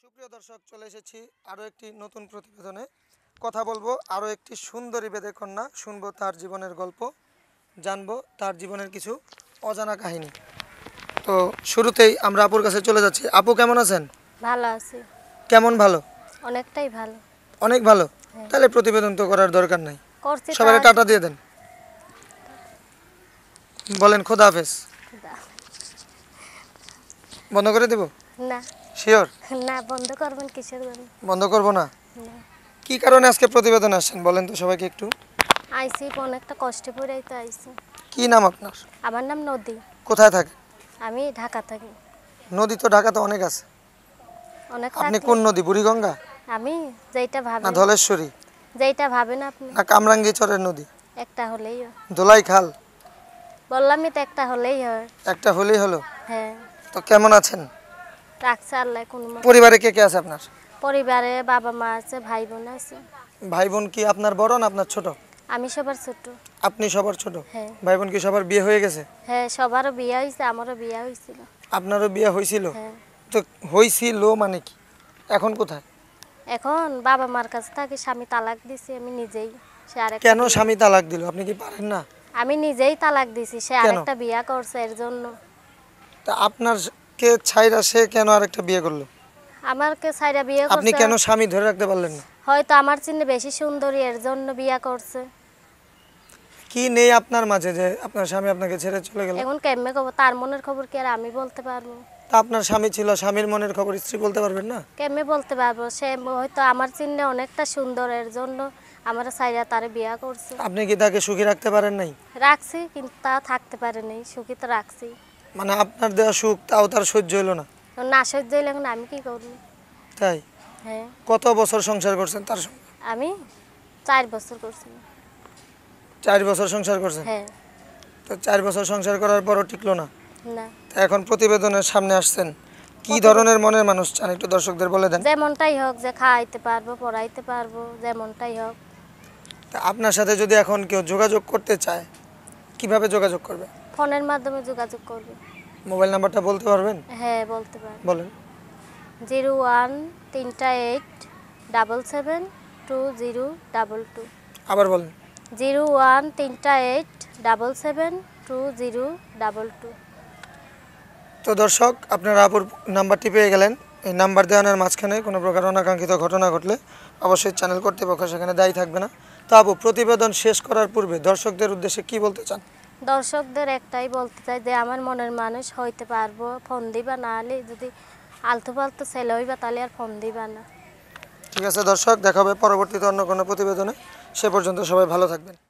সুপ্রিয় দর্শক, চলে এসেছি আরও একটি নতুন প্রতিবেদনে। কথা বলবো আরও একটি সুন্দরী বেদেকন্যা, শুনবো তার জীবনের গল্প, জানবো তার জীবনের কিছু অজানা কাহিনী। তো শুরুতেই আমরা আপুর কাছে চলে যাচ্ছি। আপু কেমন আছেন? ভালো আছি। কেমন ভালো? অনেকটাই ভালো। অনেক ভালো। হ্যাঁ। তাহলে প্রতিবেদন তো করার দরকার নাই, করছি সবাই তার টাটা দিয়ে দেন, বলেন খোদা হাফেজ। বন্ধ করে দেব? না শিওর? না, বন্ধ করবেন কিসের জন্য? বন্ধ করব না। না। কি কারণে আজকে প্রতিবেদন আসছেন বলেন তো সবাইকে একটু। আইসি অনেকটা কষ্টে পড়েই তো আইসি। কি নাম আপনার? আমার নাম নদী। কোথায় থাকে? আমি ঢাকা থাকি। নদী তো ঢাকাতে অনেক আছে। অনেক আপনি থাকলে কোন নদী, বুড়িগঙ্গা আমি যেটা না ভাবেন, ধলেশ্বরী যেটা ভাবেন আপনি, না কামরাঙ্গীরচরের নদী, একটা হলেই হয়। ধোলাই খাল? বললামই তো একটা হলেই হয়। একটা হলেই হলো। হ্যাঁ, তো কেমন আছেন? রাখছে আল্লাহ কোনো মতে। পরিবারে কে কে আছে আপনার? পরিবারে বাবা মা আছে, ভাই বোন আছে। ভাই বোন কি আপনার বড় না আপনার ছোট? আমি সবার ছোট। আপনি সবার ছোট? হ্যাঁ। ভাই বোন কি সবার বিয়ে হয়ে গেছে? হ্যাঁ, সবারও বিয়ে হয়েছে, আমারও বিয়ে হয়েছিল। আপনারও বিয়ে হয়েছিল? হ্যাঁ। তো হয়েছিল মানে কি, এখন কোথায়? এখন বাবা মার কাছে থাকি, স্বামী তালাক দিছি, আমি নিজেই। সে আরেকটা কেন বিয়ে- স্বামী তালাক দিল, আপনি কি পারেন না? আমি নিজেই তালাক দিছি, সে কেন? আরেকটা বিয়ে করছে এর জন্য। তা আপনার কে ছাইরা সে কেন আরেকটা বিয়ে করলো? আমারকে ছাইরা বিয়ে আপনি করছে। কেন স্বামী ধরে রাখতে পারলেন না? হয়তো আমার চিন্তা বেশি সুন্দরী, এর জন্য বিয়ে করছে। কি নেই আপনার মাঝে যে আপনার স্বামী আপনাকে ছেড়ে চলে গেল? এখন কেমনে খবর, তার মনের খবর কি আর আমি বলতে পারবো? তা আপনার স্বামী ছিল, স্বামীর মনের খবর স্ত্রী বলতে পারবেন না? কেমনে বলতে পারবো? সে হয়তো আমার চিন্তা অনেকটা সুন্দর, এর জন্য আমার ছাইরা তারে বিয়ে করছে। আপনি কি তাকে সুখী রাখতে পারেন নাই? রাখছি, কিন্তু তা থাকতে পারে নাই, সুখী তো রাখছি। মানে আপনার দেওয়া সুখ তাও তার সহ্য হলো না? না সহ্য হইলে এখন আমি কি করবো? তাই? হ্যাঁ। কত বছর সংসার করছেন তার সঙ্গে? আমি 4 বছর করছি। 4 বছর সংসার করছেন? হ্যাঁ। তো 4 বছর সংসার করার পরও টিকলো না? না। তা এখন প্রতিবেদনের সামনে আসছেন, কি ধরনের মনের মানুষ চান একটু দর্শকদের বলে দেন। যেমনটাই হোক, যে খাওয়াইতে পারবো, পড়াইতে পারবো, যেমনটাই হোক। তা আপনার সাথে যদি এখন কেউ যোগাযোগ করতে চায়, কিভাবে যোগাযোগ করবে? ফোনের মাধ্যমে যোগাযোগ করবে। মোবাইল নাম্বারটা বলতে পারবেন? হ্যাঁ, বলতে পারবো। বলেন। 0138772022। আবার বলেন। 0138772022। তো দর্শক, আপনারা আপুর নাম্বারটি পেয়ে গেলেন। এই নাম্বার দেওয়ানোর মাঝখানে কোনো প্রকার অনাকাঙ্ক্ষিত ঘটনা ঘটলে অবশ্যই চ্যানেল কর্তৃপক্ষ সেখানে দায়ী থাকবে না। তো আপু, প্রতিবেদন শেষ করার পূর্বে দর্শকদের উদ্দেশ্যে কি বলতে চান? দর্শকদের একটাই বলতে চাই যে আমার মনের মানুষ হইতে পারবো, ফোন দিবা, না হলে যদি আলতু ফালতু ছেলে হইবা তাহলে আর ফোন দিবা না। ঠিক আছে দর্শক, দেখা হবে পরবর্তীতে অন্য কোনো প্রতিবেদনে। সে পর্যন্ত সবাই ভালো থাকবেন।